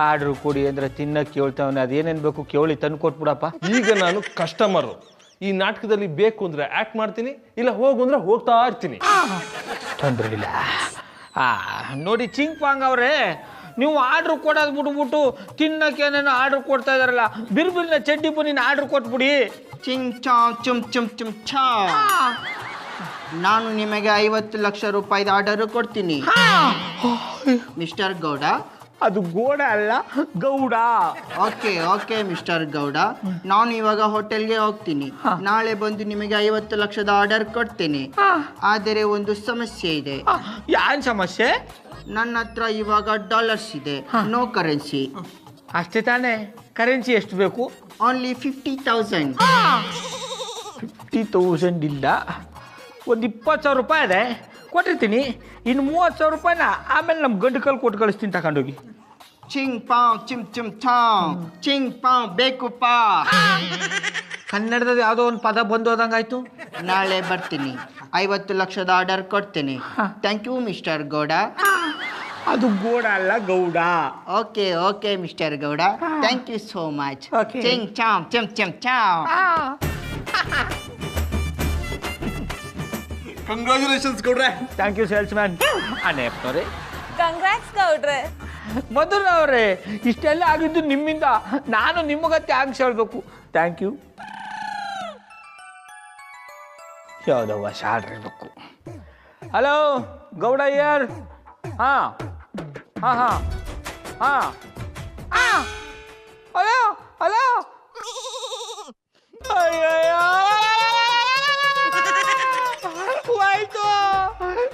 Speaker 1: ಆರ್ಡ್ರು ಕೊಡಿ ಅಂದ್ರೆ ತಿನ್ನಕ್ಕೆ ಕೇಳ್ತಾವನೆ. ಅದೇನೇನು ಬೇಕು ಕೇಳಿ ತಂದು ಕೊಟ್ಬಿಡಪ್ಪ.
Speaker 2: ಈಗ ನಾನು ಕಸ್ಟಮರು. ಈ ನಾಟಕದಲ್ಲಿ ಬೇಕು ಅಂದ್ರೆ ಆಕ್ಟ್ ಮಾಡ್ತೀನಿ, ಇಲ್ಲ ಹೋಗು ಅಂದ್ರೆ ಹೋಗ್ತಾ ಇರ್ತೀನಿ.
Speaker 1: ತೊಂದರೆ ಇಲ್ಲ. ನೋಡಿ ಚಿಂಗ್ಪಾಂಗ್ ಅವರೇ, ನೀವು ಆರ್ಡ್ರ್ ಕೊಡೋದು ಬಿಟ್ಬಿಟ್ಟು ತಿನ್ನಕ್ಕೆ ಏನೇನೋ ಆರ್ಡ್ರ್ ಕೊಡ್ತಾ ಇದಾರಲ್ಲ, ಬಿರ್ಬಿರ್ನ ಚಡ್ಡಿ ಬನ್ನಿನ ಆರ್ಡ್ರ್ ಕೊಟ್ಬಿಡಿ.
Speaker 5: ಚಿಂಗ್ ಚಾ ಚುಮ್ ಚುಮ್ ಚುಮ್ ಚಾ. ನಾನು ನಿಮಗೆ 50 ಲಕ್ಷ ರೂಪಾಯಿದ ಆರ್ಡರ್ ಕೊಡ್ತೀನಿ ಮಿಸ್ಟರ್ ಗೌಡ.
Speaker 1: ಅದು ಗೋಡ ಅಲ್ಲ, Gowda.
Speaker 5: Okay okay mister Gowda, ನಾನು ಇವಾಗ ಹೋಟೆಲ್ಗೆ ಹೋಗ್ತೀನಿ. ನಾಳೆ ಬಂದು ನಿಮಗೆ 50 ಲಕ್ಷದ ಆರ್ಡರ್ ಕೊಡ್ತೇನೆ. ಆದರೆ ಒಂದು ಸಮಸ್ಯೆ ಇದೆ.
Speaker 1: ಯಾನ್ ಸಮಸ್ಯೆ?
Speaker 5: ನನ್ನ ಹತ್ರ ಇವಾಗ ಡಾಲರ್ಸ್ ಇದೆ, ನೋ ಕರೆನ್ಸಿ.
Speaker 1: ಅಷ್ಟೇ ತಾನೇ? ಕರೆನ್ಸಿ ಎಷ್ಟು ಬೇಕು?
Speaker 5: ಓನ್ಲಿ 50,000.
Speaker 1: 50,000 ಇಲ್ಲ, ಒಂದು 20,000 ರೂಪಾಯಿ ಇದೆ, ಕೊಟ್ಟಿರ್ತೀನಿ. ಇನ್ನು 30,000 ರೂಪಾಯಿನ ಆಮೇಲೆ ನಮ್ಮ ಗಂಡು ಕಲ್ ಕೊಟ್ಟು ಕಳಿಸ್ತೀನಿ, ತಗೊಂಡೋಗಿ.
Speaker 5: ಚಿಂಗ್ ಪಾವ್ ಚಿಮ್ ಚಿಮ್ ಚಾವ್. ಚಿಂಗ್ ಪಾವ್ ಬೇಕು ಪಾ.
Speaker 1: ಕನ್ನಡದ ಯಾವುದೋ ಒಂದು ಪದ ಬಂದು ಹೋದಂಗಾಯ್ತು.
Speaker 5: ನಾಳೆ ಬರ್ತೀನಿ, 50 ಲಕ್ಷದ ಆರ್ಡರ್ ಕೊಡ್ತೇನೆ. Thank you mister Gowda.
Speaker 1: ಅದು ಗೋಡ ಅಲ್ಲ, Gowda.
Speaker 5: Okay okay mister Gowda, thank you so much.
Speaker 1: Okay.
Speaker 5: ಚಿಂಗ್ ಚಾವ್ ಚಿಮ್ ಚಿಮ್ ಚಾವ್.
Speaker 4: ಕಂಗ್ರ್ಯಾಚುಲೇಷನ್ಸ್ ಗೌಡ್ರೆ.
Speaker 1: Thank you salesman. ಅನೇಪ್ನವ್ರೆ,
Speaker 3: Congrats, ಗೌಡ್ರೆ.
Speaker 1: ಮಧುರ ಅವರೇ, ಇಷ್ಟೆಲ್ಲ ಆಗಿದ್ದು ನಿಮ್ಮಿಂದ. ನಾನು ನಿಮಗೆ ಥ್ಯಾಂಕ್ಸ್ ಹೇಳ್ಬೇಕು. Thank you. ಯಾವುದೋ ಹೊಸ ಆರ್ಡ್ರ್ ಇರಬೇಕು. Hello Gowda here. ಹಾಂ ಹಾಂ ಹಾಂ ಹಾಂ ಹಾಂ. Hello hello. ಅಯ್ಯಯ್ಯೋ, ಹೋಯ್ತು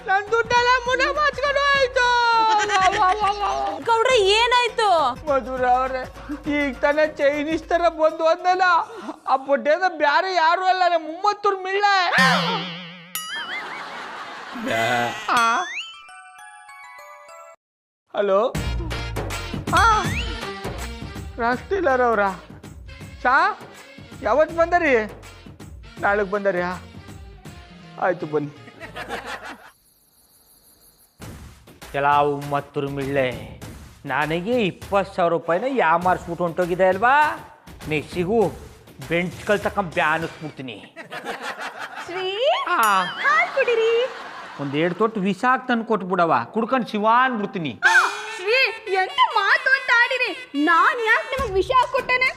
Speaker 1: ನನ್ನ ದುಡ್ಡೆಲ್ಲ ಮುನ್ನ ಮಾಚ್ಕೊಂಡು ಹೋಯ್ತು.
Speaker 3: ಗೌಡ್ರೆ ಏನಾಯ್ತು?
Speaker 1: ಮಧುರ ಅವ್ರೆ, ಈಗ ತಾನೇ ಚೈನೀಸ್ ತರ ಬಂದು ಅಂದಲ್ಲ, ಆ ಬಡ್ಡೆದ ಬ್ಯಾರೆ ಯಾರು ಅಲ್ಲ, ನಮ್ಮ ಮುಮ್ಮತ್ತೂರ್ ಮಿಳ್ಳ. ಹಲೋ, ರಾಜ್ ಟೇಲರ್ ಅವರ ಚಾ ಯಾವತ್ತು ಬಂದರಿ? ನಾಳೆಗೆ ಬಂದರಿ? ಆಯ್ತು ಬನ್ನಿ. ಕೆಲವು ಮತ್ತೂರು ಮಿಳ್ಳೆ, ನನಗೆ 20,000 ರೂಪಾಯಿನ ಯಾಮಾರಿಸ್ಬಿಟ್ಟು ಹೊಂಟೋಗಿದೆ ಅಲ್ವಾ? ನೀ ಸಿಗು, ಬೆಂಚ್ ಕಲ್ತಕ್ಕ ಬ್ಯಾನಿಸ್ಬಿಡ್ತೀನಿ.
Speaker 3: ಶ್ರೀ ಕುಡಿರಿ.
Speaker 1: ಒಂದು 2 ತೊಟ್ಟು ವಿಷ ತಂದು ಕೊಟ್ಬಿಡವ, ಕುಡ್ಕೊಂಡು ಶಿವ ಅಂದ್ಬಿಡ್ತೀನಿ.
Speaker 3: ಶ್ರೀ ಎಂತ ಮಾತು ಅಂತ ಆಡಿರಿ. ನಾನ್ ಯಾಕೆ ನಿಮಗೆ ವಿಷ ಕೊಟ್ಟನೆ?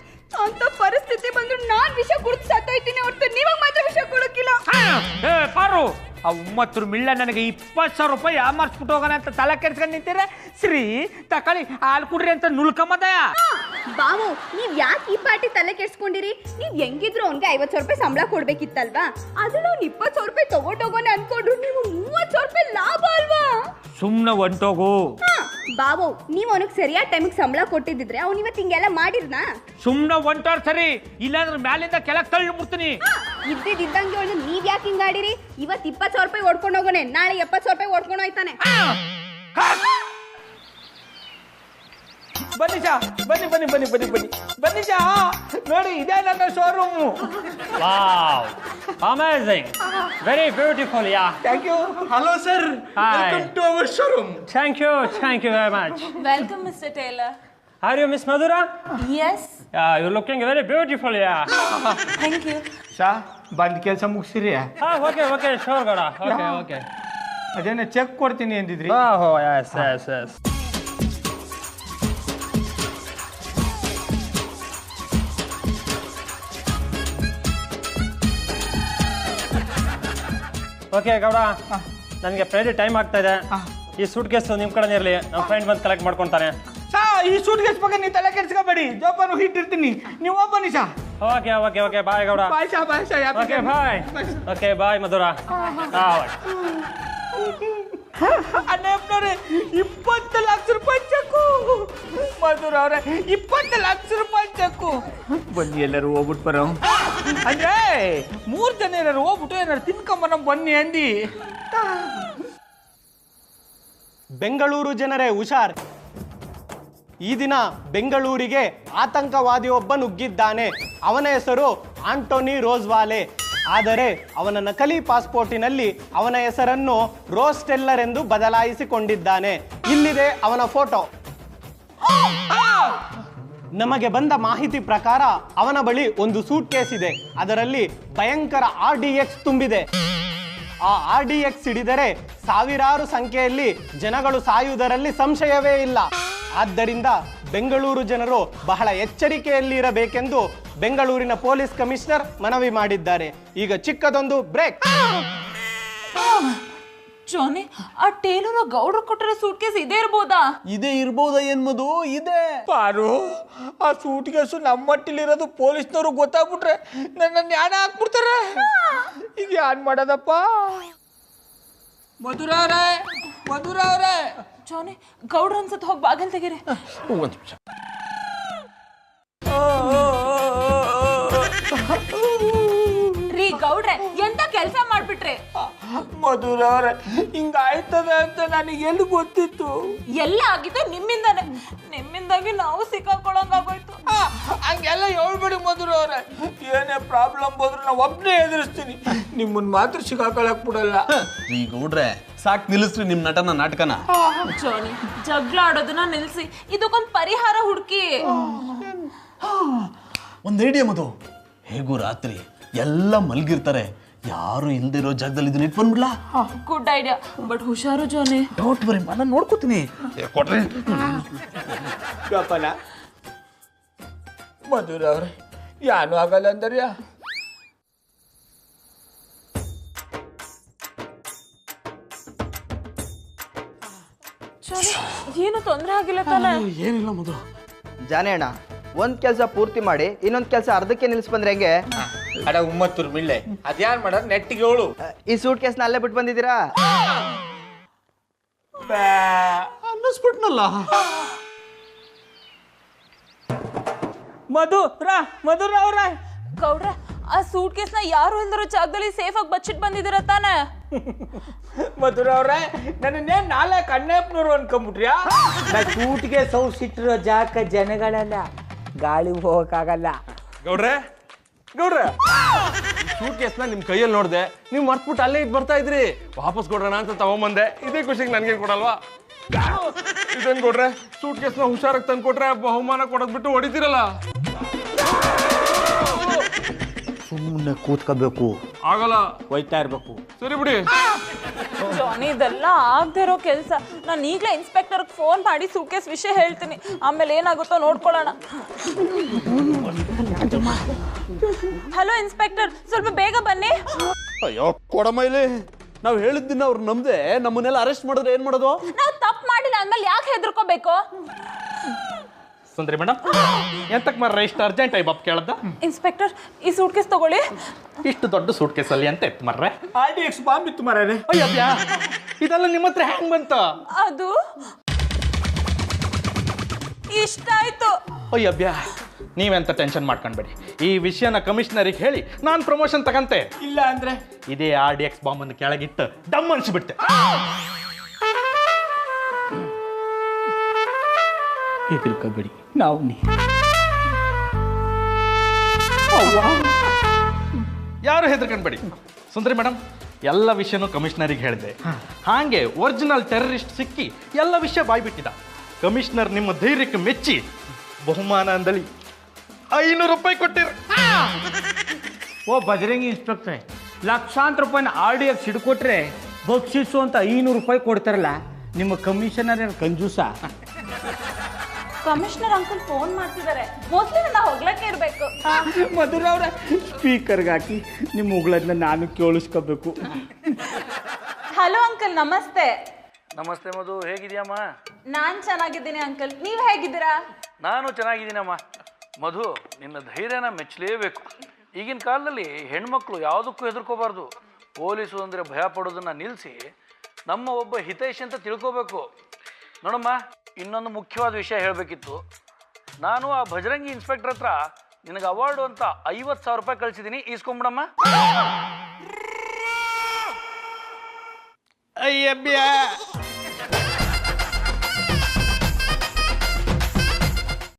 Speaker 3: ಅಂತ ಪರಿಸ್ಥಿತಿ ಬಂದ್ರು ನಾನ್ ವಿಷ ಕುಡಿದು ಸತ್ತೋಯ್ತೀನಿ ಹೊರತು ನೀವಾಗ ಮಾತ್ರ ವಿಷ ಕೊಡೋಕಿಲ್ಲ.
Speaker 1: ಪಾರು, ಆ 20 ಮಿಳ್ಳ ನನಗೆ 20,000 ರೂಪಾಯಿ ಯಾಮಾರಿಸ್ಬಿಟ್ಟು ಹೋಗೋಣ ಅಂತ ತಲೆ ಕೆಡ್ಸ್ಕೊಂಡು ನಿಂತೀರ. ಶ್ರೀ ತಕೊಳ್ಳಿ, ಹಾಲು ಕುಡ್ರಿ ಅಂತ ನುಲ್ಕಮ್ಮದಯ.
Speaker 7: ಬಾವು, ನೀವ್ ಯಾಕೆ ಈ ಪಾಟಿ ತಲೆ ಕೆಡ್ಸ್ಕೊಂಡಿರಿ? ನೀವ್ ಹೆಂಗಿದ್ರು ಅವ್ನ್ಗೆ 50,000 ರೂಪಾಯಿ ಸಂಬಳ ಕೊಡ್ಬೇಕಿತ್ತಲ್ವಾ? ಅದ್ರಲ್ಲಿ ಅವ್ನು 20,000 ರೂಪಾಯಿ ತಗೊಂಡೋಗೋನೆ ಅನ್ಕೊಂಡ್ರು ನೀವು 30,000 ರೂಪಾಯಿ ಲಾಭ ಅಲ್ವಾ?
Speaker 1: ಸುಮ್ನೆ ಹೊಂಟೋಗು.
Speaker 7: ಬಾವು ನೀವು ಅವನಿಗೆ ಸರಿಯಾದ ಟೈಮಿಗೆ ಸಂಬಳ ಕೊಟ್ಟಿದ್ದಿದ್ರೆ ಅವ್ನು ಇವತ್ತು ಹಿಂಗೆಲ್ಲ ಮಾಡಿರ್ನಾ?
Speaker 1: ಸುಮ್ಮನೆ ಒಂಟಾರ್ ಸರಿ, ಇಲ್ಲಾಂದ್ರೆ ಮ್ಯಾಲಿಂದ ಕೆಳಗೆ ತಳ್ಳಿ ಬಿಡ್ತೀನಿ.
Speaker 7: ಇದ್ದಂಗೆ ಅವಳು ನೀವ್ ಯಾಕೆ ಹಿಂಗಾಡಿರಿ? ಇವತ್ತು 20,000 ರೂಪಾಯಿ ಓಡ್ಕೊಂಡು ಹೋಗೋನೆ, ನಾಳೆ 70,000 ರೂಪಾಯಿ ಓಡ್ಕೊಂಡು ಹೋಯ್ತಾನೆ.
Speaker 1: ಬನ್ನಿ ಶಾ, ಬನ್ನಿ ಬನ್ನಿ ಬನ್ನಿ ಬನ್ನಿ ಬನ್ನಿ ಬನ್ನಿ ಶಾ, ನೋಡಿ ಇದೇ ನನ್ನ showroom.
Speaker 8: Wow, amazing, very beautiful, yeah.
Speaker 1: Thank you.
Speaker 4: Hello sir,
Speaker 8: Hi.
Speaker 4: Welcome to our showroom.
Speaker 8: Thank you very much.
Speaker 3: Welcome mister Taylor.
Speaker 8: Are you Miss Madhura?
Speaker 3: Yes,
Speaker 8: Yeah, you're looking very beautiful, yeah.
Speaker 3: Thank you.
Speaker 1: Shah, ಬಂದ್ ಕೆಲಸ ಮುಗಿಸಿರಿ.
Speaker 8: Okay, sure, Gada. Okay.
Speaker 1: ಅದೇನ ಚೆಕ್ ಕೊಡ್ತೀನಿ ಅಂದಿದ್ರಿ.
Speaker 8: Oh, yes. ಓಕೆ ಗೌಡ, ನನಗೆ ಫ್ರೈಡೆ ಟೈಮ್ ಆಗ್ತಾ ಇದೆ. ಈ ಸೂಟ್ ಕೇಸ್ ನಿಮ್ಮ ಕಡೆ ಇರಲಿ, ನಮ್ಮ ಫ್ರೆಂಡ್ ಬಂದು ಕಲೆಕ್ಟ್ ಮಾಡ್ಕೊತಾನೆ.
Speaker 1: ಶಾ, ಈ ಸೂಟ್ ಕೇಸ್ ಬಗ್ಗೆ ನೀವು ತಲೆ ಕೆಡಿಸ್ಕೋಬೇಡಿ, ಜೋಪಾನು ಇಟ್ಟಿರ್ತೀನಿ, ನೀವು ಬನ್ನಿ ಶಾ.
Speaker 8: Okay bye Gowda.
Speaker 1: ಬಾಯ್ ಶಾ, ಬಾಯ್ ಶಾ.
Speaker 8: Okay bye Madhura.
Speaker 1: ಅಣ್ಣಪ್ಪನವ್ರೆ, 20 ಲಕ್ಷ ರೂಪಾಯಿ ಚೆಕ್ಕು. ಮಧುರ ಅವ್ರೆ, 20 ಲಕ್ಷ ರೂಪಾಯಿ ಚೆಕ್ಕು. ಬನ್ನಿ ಎಲ್ಲರೂ ಹೋಗ್ಬಿಟ್ಟು ಬರೋ. ಅಂದ್ರೆ 3 ಜನ ಏನಾರು ಹೋಗ್ಬಿಟ್ಟು ಏನಾರು ತಿನ್ಕೊಂಬರ ಬನ್ನಿ ಅಂದಿ.
Speaker 9: ಬೆಂಗಳೂರು ಜನರೇ ಹುಷಾರ್. ಈ ದಿನ ಬೆಂಗಳೂರಿಗೆ ಆತಂಕವಾದಿಯೊಬ್ಬ ನುಗ್ಗಿದ್ದಾನೆ. ಅವನ ಹೆಸರು ಆಂಟೋನಿ ರೋಸ್ವಾಲೆ. ಆದರೆ ಅವನ ನಕಲಿ ಪಾಸ್ಪೋರ್ಟಿನಲ್ಲಿ ಅವನ ಹೆಸರನ್ನು ರೋಸ್ ಟೆಲ್ಲರ್ ಎಂದು ಬದಲಾಯಿಸಿಕೊಂಡಿದ್ದಾನೆ. ಇಲ್ಲಿದೆ ಅವನ ಫೋಟೋ. ನಮಗೆ ಬಂದ ಮಾಹಿತಿ ಪ್ರಕಾರ ಅವನ ಬಳಿ ಒಂದು ಸೂಟ್ ಕೇಸ್ ಇದೆ. ಅದರಲ್ಲಿ ಭಯಂಕರ RDX ತುಂಬಿದೆ. ಆ RDX ಹಿಡಿದರೆ ಸಾವಿರಾರು ಸಂಖ್ಯೆಯಲ್ಲಿ ಜನಗಳು ಸಾಯುವುದರಲ್ಲಿ ಸಂಶಯವೇ ಇಲ್ಲ. ಆದ್ದರಿಂದ ಬೆಂಗಳೂರು ಜನರು ಬಹಳ ಎಚ್ಚರಿಕೆಯಲ್ಲಿ ಇರಬೇಕೆಂದು ಬೆಂಗಳೂರಿನ ಪೊಲೀಸ್ ಕಮಿಷನರ್ ಮನವಿ ಮಾಡಿದ್ದಾರೆ. ಈಗ ಚಿಕ್ಕದೊಂದು ಬ್ರೇಕ್.
Speaker 3: ಜಾನಿ, ಆ ಟೇಲರ್ ಗೌಡ್ರು ಕೊಟ್ಟಿರೋ ಸೂಟ್ ಕೇಸ್ ಇದೇ ಇರ್ಬೋದಾ?
Speaker 4: ಇದೇ ಇರ್ಬೋದಾ ಏನ್ ಮಧು? ಇದೆ.
Speaker 1: ಪಾರು, ಆ ಸೂಟ್ ಕೇಸು ನಮ್ಮ ಮಟ್ಟಿಲಿರೋದು ಪೊಲೀಸ್ನವ್ರು ಗೊತ್ತಾಗ್ಬಿಟ್ರೆ ನನ್ನ ಜ್ಞಾನ ಹಾಕ್ಬಿಡ್ತಾರೆ. ಈಗ ಏನ್ ಮಾಡೋದಪ್ಪ? ಮಧುರ ಅವ್ರೆ.
Speaker 3: ಜಾನಿ, ಗೌಡ್ರ ಅನ್ಸತ್, ಹೋಗಿ ಬಾಗಿಲು ತೆಗೀರಿ.
Speaker 1: ಒಂದು ನಿಮಿಷ.
Speaker 3: ರೀ ಗೌಡ್ರೆ, ಎಂತ ಕೆಲಸ ಮಾಡ್ಬಿಟ್ರೆ?
Speaker 1: ಮಧುರ ಅವ್ರೆ, ಹಿಂಗಾಯ್ತದೆ ಅಂತ ನನಗೆ ಎಲ್ಲಿ ಗೊತ್ತಿತ್ತು?
Speaker 3: ಎಲ್ಲ ಆಗಿದ್ದು ನಿಮ್ಮಿಂದಾಗಿ ನಾವು ಸಿಕ್ಕಾಕೊಳ್ಳಂಗಾಗೋಯ್ತು.
Speaker 1: ಹಂಗೆಲ್ಲ ಹೇಳ್ಬೇಡಿ ಮಧುರ ಅವ್ರೆ. ಏನೇ ಪ್ರಾಬ್ಲಮ್ ಬಂದ್ರು ನಾವು ಒಬ್ಬನೇ ಎದುರಿಸ್ತೀನಿ, ನಿಮ್ಮನ್ನ ಮಾತ್ರ ಸಿಕ್ಕಾಕೊಳಕ್ ಬಿಡಲ್ಲ.
Speaker 4: ಈ ಗೌಡ್ರೆ, ಸಾಕ್ ನಿಲ್ಲಿಸ್ರಿ ನಿಮ್ ನಾಟಕನ.
Speaker 3: ಜಾನಿ, ಜಗಳ ಆಡೋದನ್ನ ನಿಲ್ಸಿ, ಇದಕ್ಕೊಂದು ಪರಿಹಾರ ಹುಡುಕಿ.
Speaker 4: ಒಂದ್ ಐಡಿಯಾ ಮಧು. ಹೇಗೂ ರಾತ್ರಿ ಎಲ್ಲ ಮಲ್ಗಿರ್ತಾರೆ, ಯಾರು ಇಲ್ದಿರೋ ಜಾಗದಲ್ಲಿ ಇದನ್ನ ಇಟ್ಟು ಬಂದ್ಬಿಡ್ಲಾ?
Speaker 3: ಗುಡ್ ಐಡಿಯಾ, ಬಟ್ ಹುಷಾರು ಜಾನಿ.
Speaker 4: ಡೌಟ್ ಬರೀ, ನಾನು ನೋಡ್ಕೋತೀನಿ. ಕೊಡ್ರಿ.
Speaker 1: ಜೋಪಾನ. ಮಧುರ ಅವ್ರೆ, ಏನು ಆಗಲ್ಲ ಅಂದರ್ಯಾ?
Speaker 3: ಏನು ತೊಂದರೆ ಆಗಿಲ್ಲ ತಾನೆ?
Speaker 4: ಏನಿಲ್ಲ ಮಧು.
Speaker 5: ಜಾನೇ ಅಣ್ಣ, ಒಂದ್ ಕೆಲಸ ಪೂರ್ತಿ ಮಾಡಿ ಇನ್ನೊಂದ್ ಕೆಲಸ ಅರ್ಧಕ್ಕೆ ನಿಲ್ಸ್ ಬಂದ್ರೆ ಹೆಂಗೆ?
Speaker 1: ಅಡ ಉಮ್ಮತ್ತೂರ್ ಮಿಳ್ಳೆ, ಅದ್ಯಾನ್ ಮಾಡೋದು ನೆಟ್ಟಿಗೆ ಹೇಳು.
Speaker 5: ಈ ಸೂಟ್ ಕೇಸ್ನ ಅಲ್ಲೇ ಬಿಟ್ಟು ಬಂದಿದ್ದೀರಾ?
Speaker 4: ಅನ್ನಿಸ್ಬಿಟ್ನಲ್ಲ.
Speaker 1: ಮಧುರ ಅವ್ರ,
Speaker 3: ಗೌಡ್ರ, ಆ ಸೂಟ್ ಕೇಸ್ನ ಯಾರು ಇಲ್ದಿರೋ ಜಾಗದಲ್ಲಿ ಸೇಫ್ ಆಗಿ ಬಚ್ಚಿಟ್ ಬಂದಿದ್ದೀರ ತಾನೆ?
Speaker 1: ಮಧುರ ಅವ್ರೆ, ನನ್ನೇ 4 ಅಣ್ಣಪ್ಪನವ್ರು ಅನ್ಕೊಂಬಿಟ್ರಿಯಾ? ನಾ ಸೂಟ್ಗೆ ಸೌಸಿಟ್ಟಿರೋ ಜಾಗ ಜನಗಳಲ್ಲ, ಗಾಳಿ ಹೋಗಕ್ಕಾಗಲ್ಲ.
Speaker 2: ಗೌಡ್ರೆ, ಸೂಟ್ ಕೇಸ್ನ ನಿಮ್ ಕೈಯಲ್ಲಿ ನೋಡ್ದೆ, ನೀವು ಮರ್ತ್ಬಿಟ್ಟು ಅಲ್ಲೇ ಇದ್ ಬರ್ತಾ ಇದ್ರಿ. ವಾಪಸ್ ಕೊಡೋಣ ಅಂತ ತಗೊಂಬಂದೆ. ಇದೇ ಖುಷಿಗೆ ನನ್ಗೇನ್ ಕೊಡಲ್ವಾ? ಇದೇನ್ ಕೊಡ್ರೆ, ಸೂಟ್ ಕೇಸ್ನ ಹುಷಾರಾಗಿ ತಂದು ಕೊಟ್ರೆ ಬಹುಮಾನ ಕೊಡೋದ್ ಬಿಟ್ಟು ಹೊಡಿತೀರಲ್ಲ.
Speaker 5: ಸುಮ್ಮನೆ ಕೂತ್ಕೋಬೇಕು,
Speaker 2: ಆಗಲ್ಲ,
Speaker 1: ಹೋಯ್ತಾ ಇರ್ಬೇಕು.
Speaker 2: ಸರಿ ಬಿಡಿ.
Speaker 3: ಜಾನಿ, ಇದೆಲ್ಲ ಆಗದೆ ಇರೋ ಕೆಲಸ. ನಾನು ಈಗಲೇ ಇನ್ಸ್ಪೆಕ್ಟರ್ಗೆ ಫೋನ್ ಮಾಡಿ ಸೂಟ್ ಕೇಸ್ ವಿಷಯ ಹೇಳ್ತೀನಿ, ಆಮೇಲೆ ಏನಾಗುತ್ತೋ ನೋಡ್ಕೊಳ್ಳೋಣ. ಹಲೋ ಇನ್ಸ್ಪೆಕ್ಟರ್, ಸ್ವಲ್ಪ ಬೇಗ ಬನ್ನಿ.
Speaker 4: ಅಯ್ಯೋ ಕೊಡಮ್ಮ ಇಲ್ಲಿ. ನಾವು ಹೇಳಿದ್ದನ್ನ ಅವ್ರು ನಮ್ದೆ ನಮ್ಮನ್ನೆಲ್ಲ ಅರೆಸ್ಟ್ ಮಾಡಿದ್ರೆ ಏನ್ ಮಾಡೋದು?
Speaker 3: ನಾವು ತಪ್ಪು ಮಾಡಿಲ್ಲ ಅಂದ್ಮೇಲೆ ಯಾಕೆ ಹೆದರ್ಕೋಬೇಕು?
Speaker 6: ಸುಂದ್ರಿ ಮೇಡಮ್, ಎಂತಕ್ ಮಾರ್ರೆ ಇಷ್ಟು ಅರ್ಜೆಂಟ್ ಆಗಿ ಬಾಪ್ ಕೇಳದ್ದ?
Speaker 3: ಇನ್ಸ್ಪೆಕ್ಟರ್, ಈ ಸೂಟ್ ಕೇಸ್ ತಗೊಳ್ಳಿ.
Speaker 6: ಇಷ್ಟು ದೊಡ್ಡ ಸೂಟ್ ಕೇಸಲ್ಲಿ ಅಂತ ಎತ್ತು ಮಾರ್ರೆ?
Speaker 1: RDX ಬಾಂಬ್ ಇತ್ತು ಮಾರ್ರೆ.
Speaker 6: ಅಯ್ಯಪ್ಪ, ಇದೆಲ್ಲ ನಿಮ್ಮ ಹತ್ರ ಹೆಂಗ್ ಬಂತ?
Speaker 3: ಅದು ಇಷ್ಟ ಆಯ್ತು.
Speaker 6: ಅಯ್ಯಬ್ಯಾ ನೀವೆಂತ ಟೆನ್ಷನ್ ಮಾಡ್ಕೊಂಡ್ಬೇಡಿ. ಈ ವಿಷಯನ ಕಮಿಷನರಿಗೆ ಹೇಳಿ ನಾನು ಪ್ರಮೋಷನ್ ತಗಂತೆ.
Speaker 1: ಇಲ್ಲ ಅಂದ್ರೆ
Speaker 6: ಇದೇ RDX ಬಾಂಬ್ ಅನ್ನು ಕೆಳಗಿಟ್ಟು ಡಮ್ ಅನ್ಸ್ಬಿಡ್ತೆ.
Speaker 1: ಹೆದರ್ಕೋಬೇಡಿ, ನಾವು
Speaker 6: ಯಾರು ಹೆದರ್ಕೊಂಡ್ಬೇಡಿ. ಸುಂದರಿ ಮೇಡಮ್, ಎಲ್ಲ ವಿಷಯನೂ ಕಮಿಷನರಿಗೆ ಹೇಳಿದೆ. ಹಾಗೆ ಒರಿಜಿನಲ್ ಟೆರರಿಸ್ಟ್ ಸಿಕ್ಕಿ ಎಲ್ಲ ವಿಷಯ ಬಾಯ್ಬಿಟ್ಟಿದ. ಕಮಿಷನರ್ ನಿಮ್ಮ ಧೈರ್ಯಕ್ಕೆ ಮೆಚ್ಚಿ ಬಹುಮಾನ ಅಂದಳಿ 500 ರೂಪಾಯಿ ಕೊಟ್ಟಿರ.
Speaker 1: ಓ ಬಜರಂಗಿ ಇನ್ಸ್ಪೆಕ್ಟ್ರೆ, ಲಕ್ಷಾಂತರ ರೂಪಾಯಿನ RDX ಹಿಡ್ಕೊಟ್ರೆ ಬಕ್ಷಿಸು ಅಂತ 500 ರೂಪಾಯಿ ಕೊಡ್ತಾರಲ್ಲ, ನಿಮ್ಮ ಕಮಿಷನರ್ ಏನು ಕಂಜೂಸ?
Speaker 3: ಕಮಿಷನರ್ ಅಂಕಲ್ ಫೋನ್ ಮಾಡ್ತಿದ್ದಾರೆ, ಮೋಸ್ಟ್ಲಿ ನನ್ನ ಹೋಗ್ಲಕ್ಕೆ ಇರ್ಬೇಕು.
Speaker 1: ಮಧುರ ಅವ್ರ ಸ್ಪೀಕರ್ಗೆ ಹಾಕಿ ನಿಮ್ಮ ಉಗಳನ್ನ ನಾನು ಕೇಳಿಸ್ಕೋಬೇಕು.
Speaker 3: ಹಲೋ ಅಂಕಲ್, ನಮಸ್ತೆ.
Speaker 10: ನಮಸ್ತೆ ಮಧು, ಹೇಗಿದೆಯಮ್ಮ?
Speaker 3: ನಾನ್ ಚೆನ್ನಾಗಿದ್ದೀನಿ ಅಂಕಲ್, ನೀವ್ ಹೇಗಿದ್ದೀರಾ?
Speaker 10: ನಾನು ಚೆನ್ನಾಗಿದ್ದೀನಮ್ಮ. ಮಧು, ನಿನ್ನ ಧೈರ್ಯನ ಮೆಚ್ಚಲೇಬೇಕು. ಈಗಿನ ಕಾಲದಲ್ಲಿ ಹೆಣ್ಮಕ್ಳು ಯಾವುದಕ್ಕೂ ಹೆದರ್ಕೋಬಾರ್ದು. ಪೊಲೀಸು ಅಂದರೆ ಭಯ ಪಡೋದನ್ನು ನಿಲ್ಲಿಸಿ ನಮ್ಮ ಒಬ್ಬ ಹಿತೈಷಿ ಅಂತ ತಿಳ್ಕೋಬೇಕು. ನೋಡಮ್ಮ, ಇನ್ನೊಂದು ಮುಖ್ಯವಾದ ವಿಷಯ ಹೇಳಬೇಕಿತ್ತು. ನಾನು ಆ ಭಜರಂಗಿ ಇನ್ಸ್ಪೆಕ್ಟರ್ ಹತ್ರ ನಿನಗೆ ಅವಾರ್ಡು ಅಂತ 50,000 ರೂಪಾಯಿ ಕಳಿಸಿದ್ದೀನಿ, ಈಸ್ಕೊಂಬಿಡಮ್ಮ.
Speaker 6: ಅಯ್ಯಬ್ಯಾ